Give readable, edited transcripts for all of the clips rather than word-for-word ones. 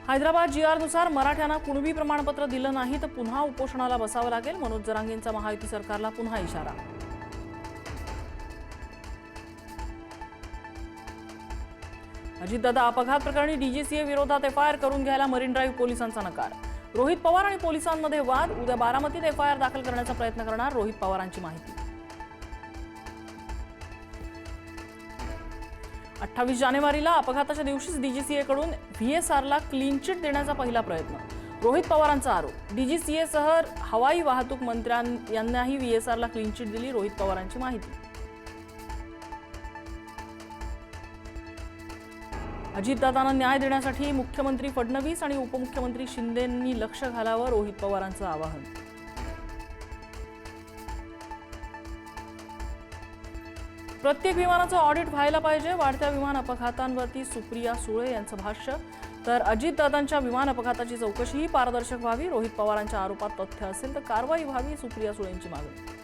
हैदराबाद GRनुसार मराठ्यांना कुणबी प्रमाणपत्र दिलं नाही तर पुन्हा उपोषणाला बसावं लागेल। मनोज जरांगेंचा महायुती सरकारला पुन्हा इशारा। अजितदादा अपघात प्रकरणी DGCA विरोधात FIR करून घ्यायला मरीन ड्राईव्ह पोलिसांचा नकार। रोहित पवार आणि पोलिसांमध्ये वाद, उद्या बारामतीत FIR दाखल करण्याचा प्रयत्न करणार रोहित पवारांची माहिती। 28 जानेवारीला अपघाताच्या दिवशीच DGCA कडून VSRला क्लीन चिट देण्याचा पहिला प्रयत्न। रोहित पवारांचा आरोप। DGCA सह हवाई वाहतूक मंत्र्यांनाही VSRला क्लीन चिट दिली, रोहित पवारांची माहिती। अजितदादांना न्याय देण्यासाठी मुख्यमंत्री फडणवीस आणि उपमुख्यमंत्री शिंदेंनी लक्ष घालावं, रोहित पवारांचं आवाहन। प्रत्येक विमानाचं ऑडिट व्हायला पाहिजे, वाढत्या विमान अपघातांवरती सुप्रिया सुळे यांचं भाष्य। तर अजितदादांच्या विमान अपघाताची चौकशीही पारदर्शक व्हावी, रोहित पवारांच्या आरोपात तथ्य असेल तर कारवाई व्हावी, सुप्रिया सुळेंची मागणी।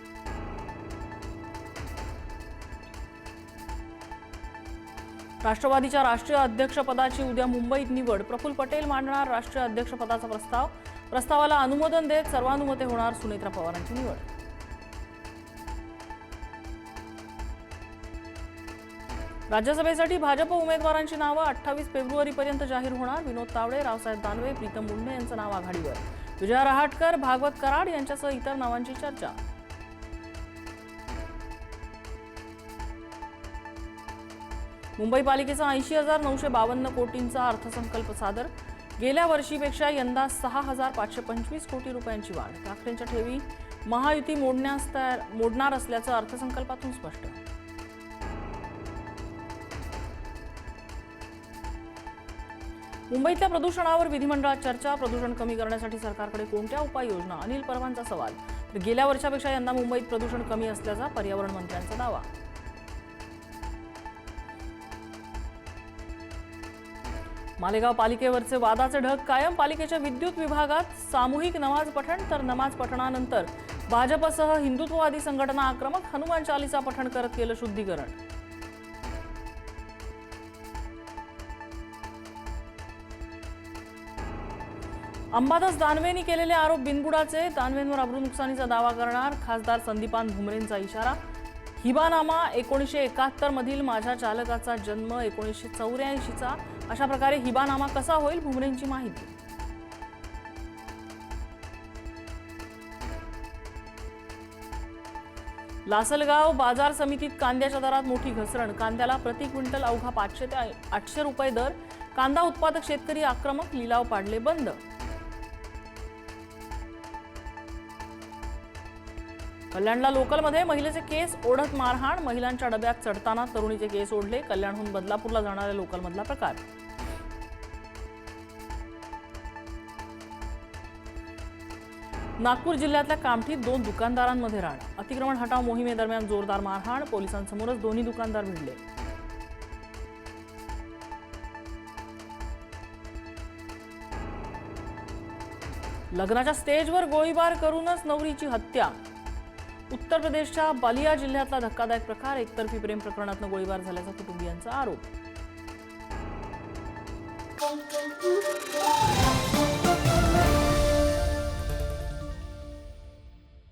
राष्ट्रवादीच्या राष्ट्रीय अध्यक्षपदाची उद्या मुंबईत निवड। प्रफुल्ल पटेल मांडणार राष्ट्रीय अध्यक्षपदाचा प्रस्ताव। प्रस्तावाला अनुमोदन देत सर्वानुमते होणार सुनेत्रा पवारांची निवड। राज्यसभेसाठी भाजप उमेदवारांची नावं 28 फेब्रुवारीपर्यंत जाहीर होणार। विनोद तावडे, रावसाहेब दानवे, प्रीतम मुंडे यांचं नाव आघाडीवर। विजया रहाटकर, भागवत कराड यांच्यासह इतर नावांची चर्चा। मुंबई पालिकेचा 80,952 कोटींचा अर्थसंकल्प सादर। गेल्या वर्षीपेक्षा यंदा 6,525 कोटी रुपयांची वाढ। ठाकरेंच्या ठेवी महायुती मोडणार असल्याचं अर्थसंकल्पातून स्पष्ट। मुंबईतल्या प्रदूषणावर विधिमंडळात चर्चा। प्रदूषण कमी करण्यासाठी सरकारकडे कोणत्या उपाययोजना? अनिल परबांचा सवाल। तर गेल्या वर्षापेक्षा यंदा मुंबईत प्रदूषण कमी असल्याचा पर्यावरण मंत्र्यांचा दावा। मालेगाव पालिकेवरचे वादाचे ढग कायम। पालिकेच्या विद्युत विभागात सामूहिक नमाज पठण, तर नमाज पठणानंतर भाजपसह हिंदुत्ववादी संघटना आक्रमक। हनुमान चालीसा पठण करत केलं शुद्धीकरण। अंबादास दानवेंनी केलेले आरोप बिनबुडाचे। दानवेंवर अब्रू नुकसानीचा दावा करणार खासदार संदीपान भुमरेंचा इशारा। हिबानामा 1971 मधील माझ्या चालकाचा जन्म 1984चा, अशा प्रकारे हिबानामा कसा होईल, भुमरेंची माहिती। लासलगाव बाजार समितीत कांद्याच्या दरात मोठी घसरण। कांद्याला प्रति क्विंटल अवघा 500 ते 800 रुपये दर। कांदा उत्पादक शेतकरी आक्रमक, लिलाव पाडले बंद। कल्याणला लोकलमध्ये महिलेचे केस ओढत मारहाण। महिलांच्या डब्यात चढताना तरुणीचे केस ओढले। कल्याणहून बदलापूरला जाणाऱ्या लोकलमधला प्रकार। नागपूर जिल्ह्यातल्या कामठीत 2 दुकानदारांमध्ये राड। अतिक्रमण हटाव मोहिमेदरम्यान जोरदार मारहाण। पोलिसांसमोरच दोन्ही दुकानदार भिडले। लग्नाच्या स्टेजवर गोळीबार करूनच नवरीची हत्या। उत्तर प्रदेशच्या बलिया जिल्ह्यातला धक्कादायक प्रकार। एकतर्फी प्रेम प्रकरणातून गोळीबार झाल्याचा कुटुंबियांचा आरोप।